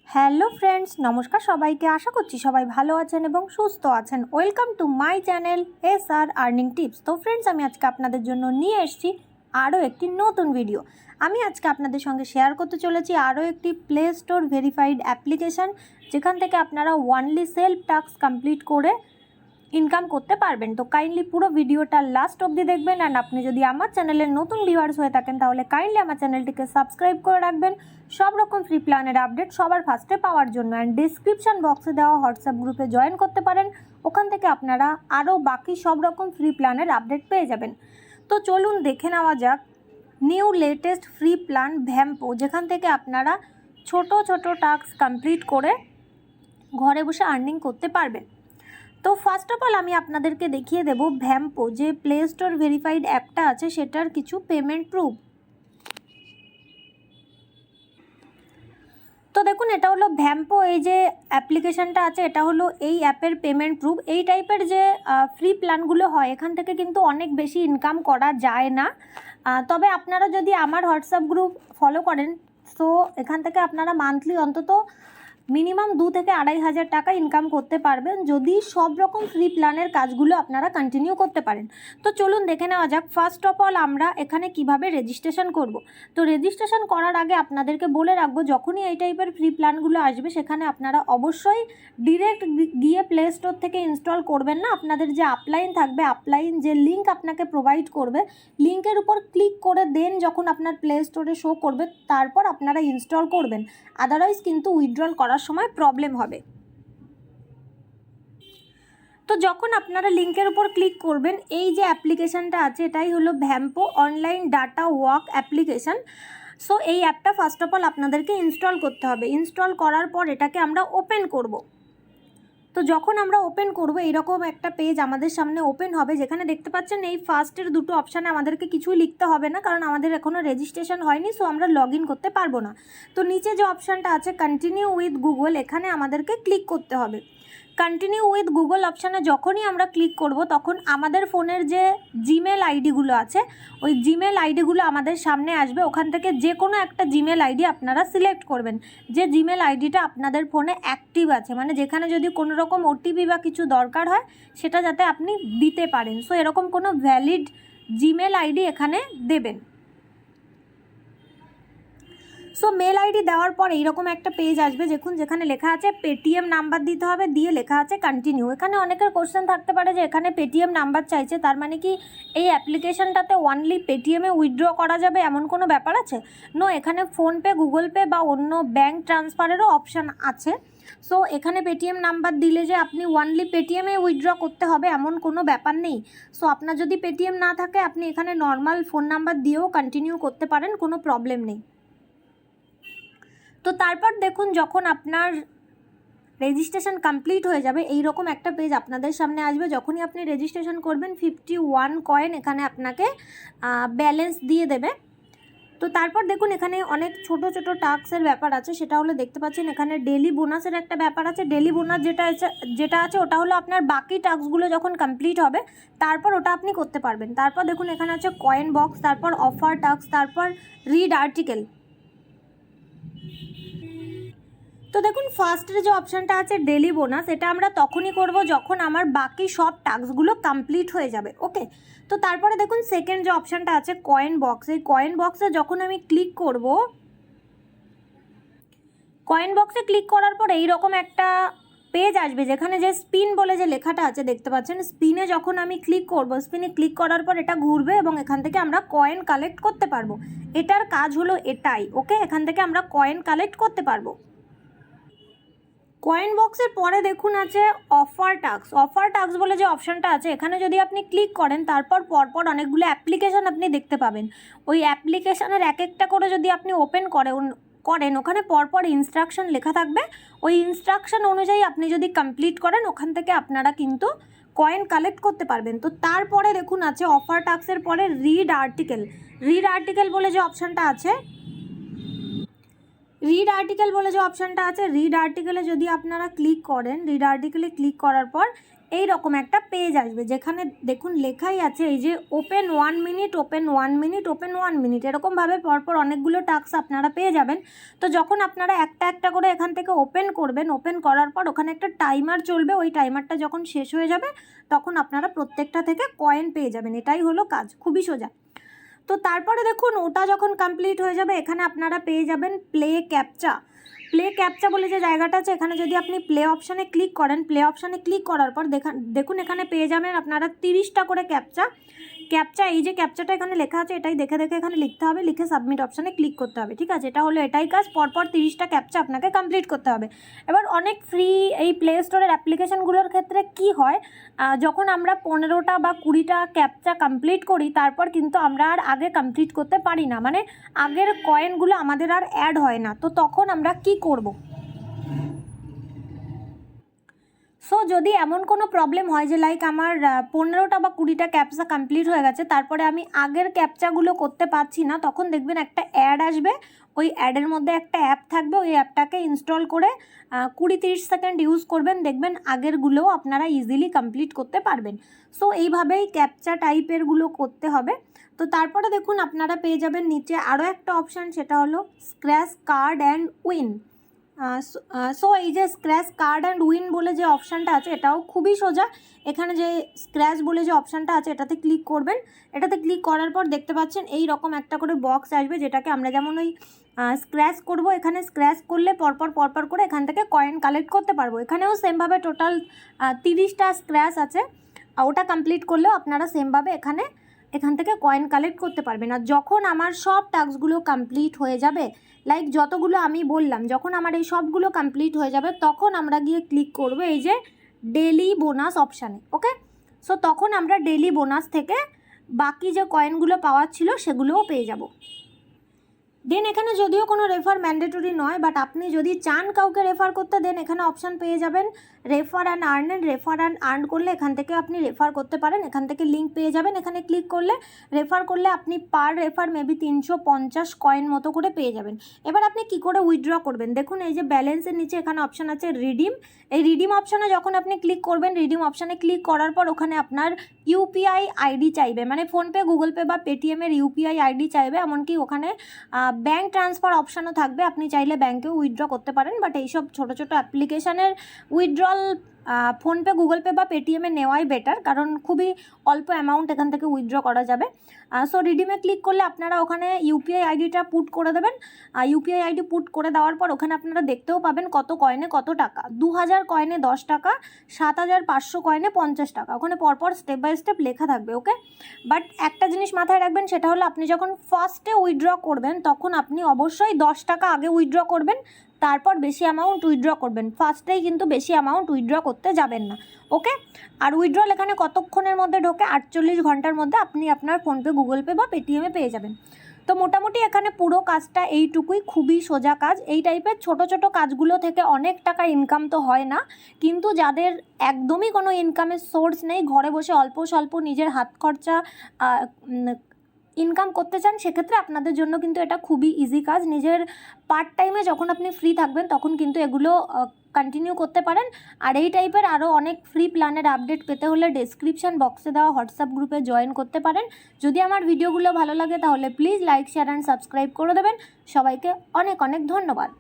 Hello friends, নমস্কার সবাইকে। আশা করছি সবাই ভালো আছেন এবং সুস্থ আছেন। Welcome to my channel SR earning tips. তো ফ্রেন্ডস, আমি আজকে আপনাদের জন্য নিয়ে এসেছি আরও একটি নতুন ভিডিও। আমি আজকে আপনাদের সঙ্গে শেয়ার করতে চলেছি আরও একটি প্লে স্টোর ভেরিফাইড অ্যাপ্লিকেশান, যেখান থেকে আপনারা ওয়ানলি সেলফ টাস্ক কমপ্লিট করে ইনকাম করতে পারবেন। তো কাইন্ডলি পুরো ভিডিওটা লাস্ট অবধি দেখবেন। অ্যান্ড আপনি যদি আমার চ্যানেলের নতুন ভিউয়ার্স হয়ে থাকেন তাহলে কাইন্ডলি আমার চ্যানেলটিকে সাবস্ক্রাইব করে রাখবেন সব রকম ফ্রি প্ল্যানের আপডেট সবার ফার্স্টে পাওয়ার জন্য। অ্যান্ড ডিসক্রিপশন বক্সে দেওয়া হোয়াটসঅ্যাপ গ্রুপে জয়েন করতে পারেন, ওখান থেকে আপনারা আরও বাকি সব রকম ফ্রি প্ল্যানের আপডেট পেয়ে যাবেন। তো চলুন দেখে নেওয়া যাক নিউ লেটেস্ট ফ্রি প্ল্যান ভ্যাম্পো, যেখান থেকে আপনারা ছোট ছোট টাস্ক কমপ্লিট করে ঘরে বসে আর্নিং করতে পারবেন। তো ফার্স্ট অফ অল আমি আপনাদেরকে দেখিয়ে দেব ভ্যাম্পো, যে প্লে স্টোর ভেরিফাইড অ্যাপটা আছে সেটার কিছু পেমেন্ট প্রুফ। তো দেখুন, এটা হলো ভ্যাম্পো, এই যে অ্যাপ্লিকেশানটা আছে এটা হলো এই অ্যাপের পেমেন্ট প্রুফ। এই টাইপের যে ফ্রি প্ল্যানগুলো হয় এখান থেকে কিন্তু অনেক বেশি ইনকাম করা যায় না। তবে আপনারা যদি আমার হোয়াটসঅ্যাপ গ্রুপ ফলো করেন তো এখান থেকে আপনারা মান্থলি অন্তত মিনিমাম 2 থেকে 2,500 টাকা ইনকাম করতে পারবেন, যদি সব রকম ফ্রি প্ল্যানের কাজগুলো আপনারা কন্টিনিউ করতে পারেন। তো চলুন দেখে নেওয়া যাক ফার্স্ট অফ অল আমরা এখানে কিভাবে রেজিস্ট্রেশন করব। তো রেজিস্ট্রেশন করার আগে আপনাদেরকে বলে রাখবো, যখনই এই টাইপের ফ্রি প্ল্যানগুলো আসবে সেখানে আপনারা অবশ্যই ডিরেক্ট গিয়ে প্লে স্টোর থেকে ইনস্টল করবেন না। আপনাদের যে আপলাইন থাকবে, আপলাইন যে লিঙ্ক আপনাকে প্রোভাইড করবে, লিঙ্কের উপর ক্লিক করে দেন যখন আপনার প্লে স্টোরে শো করবে তারপর আপনারা ইনস্টল করবেন। আদারওয়াইজ কিন্তু উইথড্রল করার সময় প্রবলেম হবে। তো যখন আপনারা লিঙ্কের উপর ক্লিক করবেন, এই যে অ্যাপ্লিকেশানটা আছে এটাই হলো Vampo online data work application. So এই অ্যাপটা ফার্স্ট অফ অল আপনাদেরকে ইনস্টল করতে হবে। ইনস্টল করার পর এটাকে আমরা ওপেন করব। তো যখন আমরা ওপেন করব এইরকম একটা পেজ আমাদের সামনে ওপেন হবে, যেখানে দেখতে পাচ্ছেন এই ফার্স্টের দুটো অপশানে আমাদেরকে কিছুই লিখতে হবে না, কারণ আমাদের এখনও রেজিস্ট্রেশন হয়নি, সো আমরা লগ ইন করতে পারবো না। তো নিচে যে অপশানটা আছে কন্টিনিউ উইথ গুগল, এখানে আমাদেরকে ক্লিক করতে হবে। কন্টিনিউ উইথ গুগল অপশানে যখনই আমরা ক্লিক করব তখন আমাদের ফোনের যে জিমেল আইডিগুলো আছে ওই জিমেল আইডিগুলো আমাদের সামনে আসবে। ওখান থেকে যে কোনো একটা জিমেল আইডি আপনারা সিলেক্ট করবেন, যে জিমেল আইডিটা আপনাদের ফোনে অ্যাক্টিভ আছে, মানে যেখানে যদি কোনো রকম ওটিপি বা কিছু দরকার হয় সেটা যাতে আপনি দিতে পারেন। সো এরকম কোনো ভ্যালিড জিমেল আইডি এখানে দেবেন। সো মেল আইডি দেওয়ার পর এইরকম একটা পেজ আসবে, দেখুন যেখানে লেখা আছে পেটিএম নাম্বার দিতে হবে, দিয়ে লেখা আছে কন্টিনিউ। এখানে অনেকের কোশ্চেন থাকতে পারে যে এখানে পেটিএম নাম্বার চাইছে, তার মানে কি এই অ্যাপ্লিকেশনটাতে অনলি পেটিএমে উইথড্র করা যাবে এমন কোনো ব্যাপার আছে? নো, এখানে ফোনপে, গুগল পে বা অন্য ব্যাঙ্ক ট্রান্সফারেরও অপশান আছে। সো এখানে পেটিএম নাম্বার দিলে যে আপনি অনলি পেটিএমে উইথড্র করতে হবে এমন কোনো ব্যাপার নেই। সো আপনার যদি পেটিএম না থাকে আপনি এখানে নর্মাল ফোন নাম্বার দিয়েও কন্টিনিউ করতে পারেন, কোনো প্রবলেম নেই। তো তারপর দেখুন যখন আপনার রেজিস্ট্রেশন কমপ্লিট হয়ে যাবে এই রকম একটা পেজ আপনাদের সামনে আসবে। যখনই আপনি রেজিস্ট্রেশন করবেন 51 কয়েন এখানে আপনাকে ব্যালেন্স দিয়ে দেবে। তো তারপর দেখুন এখানে অনেক ছোট ছোট টাস্কের ব্যাপার আছে, সেটা হলো দেখতে পাচ্ছেন এখানে ডেলি বোনাসের একটা ব্যাপার আছে। ডেলি বোনাস যেটা আছে ওটা হলো আপনার বাকি টাস্কগুলো যখন কমপ্লিট হবে তারপর ওটা আপনি করতে পারবেন। তারপর দেখুন এখানে আছে কয়েন বক্স, তারপর অফার টাস্ক, তারপর রিড আর্টিকেল। তো দেখুন ফার্স্টের যে অপশানটা আছে ডেলি বোনাস, এটা আমরা তখনই করব যখন আমার বাকি সব টাস্কগুলো কমপ্লিট হয়ে যাবে। ওকে, তো তারপরে দেখুন সেকেন্ড যে অপশানটা আছে কয়েন বক্স, এই কয়েন বক্সে যখন আমি ক্লিক করব, কয়েন বক্সে ক্লিক করার পর এইরকম একটা পেজ আসবে যেখানে যে স্পিন বলে যে লেখাটা আছে দেখতে পাচ্ছেন, স্পিনে যখন আমি ক্লিক করব, স্পিনে ক্লিক করার পর এটা ঘুরবে এবং এখান থেকে আমরা কয়েন কালেক্ট করতে পারবো। এটার কাজ হলো এটাই। ওকে, এখান থেকে আমরা কয়েন কালেক্ট করতে পারবো। কয়েন বক্সের পরে দেখুন আছে অফার টাস্ক। অফার টাস্ক বলে যে অপশানটা আছে এখানে যদি আপনি ক্লিক করেন তারপর পরপর অনেকগুলো অ্যাপ্লিকেশান আপনি দেখতে পাবেন। ওই অ্যাপ্লিকেশানের এক একটা করে যদি আপনি ওপেন করেন ওখানে পরপর ইনস্ট্রাকশন লেখা থাকবে। ওই ইনস্ট্রাকশন অনুযায়ী আপনি যদি কমপ্লিট করেন ওখান থেকে আপনারা কিন্তু কয়েন কালেক্ট করতে পারবেন। তো তারপরে দেখুন আছে অফার টাস্কের পরে রিড আর্টিকেল। রিড আর্টিকেল বলে যে অপশানটা আছে, রিড আর্টিকেল বলে যে অপশানটা আছে, রিড আর্টিকেলে যদি আপনারা ক্লিক করেন, রিড আর্টিকেলে ক্লিক করার পর এই রকম একটা পেজ আসবে, যেখানে দেখুন লেখাই আছে এই যে open 1 minute, open 1 minute, open 1 minute, এরকমভাবে পরপর অনেকগুলো টাস্ক আপনারা পেয়ে যাবেন। তো যখন আপনারা একটা একটা করে এখান থেকে ওপেন করবেন, ওপেন করার পর ওখানে একটা টাইমার চলবে, ওই টাইমারটা যখন শেষ হয়ে যাবে তখন আপনারা প্রত্যেকটা থেকে কয়েন পেয়ে যাবেন। এটাই হলো কাজ, খুবই সোজা। তো তারপরে দেখুন ওটা যখন কমপ্লিট হয়ে যাবে এখানে আপনারা পেয়ে যাবেন প্লে ক্যাপচা। প্লে ক্যাপচা বলে যে জায়গাটা আছে, এখানে যদি আপনি প্লে অপশানে ক্লিক করেন, প্লে অপশানে ক্লিক করার পর দেখুন এখানে পেয়ে যাবেন আপনারা 30টা করে ক্যাপচা। এই যে ক্যাপচাটা এখানে লেখা আছে এটাই দেখে দেখে এখানে লিখতে হবে, লিখে সাবমিট অপশানে ক্লিক করতে হবে। ঠিক আছে, এটা হলো এটাই কাজ, পরপর 30টা ক্যাপচা আপনাকে কমপ্লিট করতে হবে। এবার অনেক ফ্রি এই প্লে স্টোরের অ্যাপ্লিকেশানগুলোর ক্ষেত্রে কি হয়, যখন আমরা 15টা বা 20টা ক্যাপচা কমপ্লিট করি তারপর কিন্তু আমরা আর আগে কমপ্লিট করতে পারি না, মানে আগের কয়েনগুলো আমাদের আর অ্যাড হয় না। তো তখন আমরা কি করব? সো যদি এমন কোনো প্রবলেম হয় যে লাইক আমার 15টা বা 20টা ক্যাপচা কমপ্লিট হয়ে গেছে, তারপরে আমি আগের ক্যাপচাগুলো করতে পারছি না, তখন দেখবেন একটা অ্যাড আসবে, ওই অ্যাডের মধ্যে একটা অ্যাপ থাকবে, ওই অ্যাপটাকে ইনস্টল করে 20-30 সেকেন্ড ইউজ করবেন, দেখবেন আগেরগুলোও আপনারা ইজিলি কমপ্লিট করতে পারবেন। সো এইভাবেই ক্যাপচা টাইপেরগুলো করতে হবে। তো তারপরে দেখুন আপনারা পেয়ে যাবেন নিচে আরও একটা অপশান, সেটা হলো scratch card and win. So এই যে স্ক্র্যাচ কার্ড অ্যান্ড উইন বলে যে অপশানটা আছে এটাও খুবই সোজা। এখানে যে স্ক্র্যাচ বলে যে অপশানটা আছে এটাতে ক্লিক করবেন, এটাতে ক্লিক করার পর দেখতে পাচ্ছেন এই রকম একটা করে বক্স আসবে, যেটাকে আমরা যেমন ওই স্ক্র্যাচ করব, এখানে স্ক্র্যাচ করলে পরপর করে এখান থেকে কয়েন কালেক্ট করতে পারবো। এখানেও সেমভাবে টোটাল 30টা স্ক্র্যাচ আছে, ওটা কমপ্লিট করলেও আপনারা সেমভাবে এখান থেকে কয়েন কালেক্ট করতে পারবেন। আর যখন আমার সব টাস্কগুলো কমপ্লিট হয়ে যাবে, লাইক যতগুলো আমি বললাম, যখন আমার এই সবগুলো কমপ্লিট হয়ে যাবে তখন আমরা গিয়ে ক্লিক করব এই যে ডেলি বোনাস অপশানে। ওকে, সো তখন আমরা ডেলি বোনাস থেকে বাকি যে কয়েনগুলো পাওয়ার ছিল সেগুলোও পেয়ে যাব। দেন এখানে যদিও কোনো রেফার ম্যান্ডেটরি নয়, বাট আপনি যদি চান কাউকে রেফার করতে, দেন এখানে অপশান পেয়ে যাবেন refer and earn. Refer and earn করলে এখান থেকে আপনি রেফার করতে পারেন, এখান থেকে লিঙ্ক পেয়ে যাবেন, এখানে ক্লিক করলে রেফার করলে আপনি পার রেফার মেবি 350 কয়েন মতো করে পেয়ে যাবেন। এবার আপনি কি করে উইথড্র করবেন, দেখুন এই যে ব্যালেন্সের নিচে এখানে অপশান আছে রিডিম। এই রিডিম অপশানে যখন আপনি ক্লিক করবেন, রিডিম অপশানে ক্লিক করার পর ওখানে আপনার ইউপিআই আইডি চাইবে, মানে ফোনপে, গুগল পে বা পেটিএমের ইউপিআই আইডি চাইবে, এমনকি ওখানে ব্যাঙ্ক ট্রান্সফার অপশানও থাকবে, আপনি চাইলে ব্যাঙ্কেও উইথড্র করতে পারেন। বাট এইসব ছোটো ছোটো অ্যাপ্লিকেশানের উইথড্রল ফোনপে, গুগল পে বা পেটিএমে নেওয়াই বেটার, কারণ খুবই অল্প অ্যামাউন্ট এখান থেকে উইথড্র করা যাবে। সো রিডিমে ক্লিক করলে আপনারা ওখানে ইউপিআই আইডিটা পুট করে দেবেন। ইউপিআই আইডি পুট করে দেওয়ার পর ওখানে আপনারা দেখতেও পাবেন কত কয়েনে কত টাকা। 2000 কয়েনে 10 টাকা, 7500 কয়েনে 50 টাকা, ওখানে পরপর স্টেপ বাই স্টেপ লেখা থাকবে। ওকে, বাট একটা জিনিস মাথায় রাখবেন, সেটা হলো আপনি যখন ফার্স্টে উইথড্র করবেন তখন আপনি অবশ্যই 10 টাকা আগে উইথড্র করবেন, তারপর বেশি অ্যামাউন্ট উইথড্র করবেন। ফার্স্টেই কিন্তু বেশি অ্যামাউন্ট উইথড্র করতে যাবেন না। ওকে, আর উইথড্রল এখানে কতক্ষণের মধ্যে ঢোকে, 48 ঘন্টার মধ্যে আপনি আপনার ফোনপে, গুগল পে বা পেটিএমে পেয়ে যাবেন। তো মোটামুটি এখানে পুরো কাজটা এইটুকুই, খুবই সোজা কাজ। এই টাইপের ছোট ছোট কাজগুলো থেকে অনেক টাকা ইনকাম তো হয় না, কিন্তু যাদের একদমই কোনো ইনকামের সোর্স নেই, ঘরে বসে অল্প স্বল্প নিজের হাত খরচা ইনকাম করতে চান, সেক্ষেত্রে আপনাদের জন্য কিন্তু এটা খুবই ইজি কাজ। নিজের পার্ট টাইমে যখন আপনি ফ্রি থাকবেন তখন কিন্তু এগুলো কন্টিনিউ করতে পারেন। আর এই টাইপের আরও অনেক ফ্রি প্ল্যানের আপডেট পেতে হলে ডেসক্রিপশন বক্সে দেওয়া হোয়াটসঅ্যাপ গ্রুপে জয়েন করতে পারেন। যদি আমার ভিডিওগুলো ভালো লাগে তাহলে please like, share and subscribe করে দেবেন। সবাইকে অনেক অনেক ধন্যবাদ।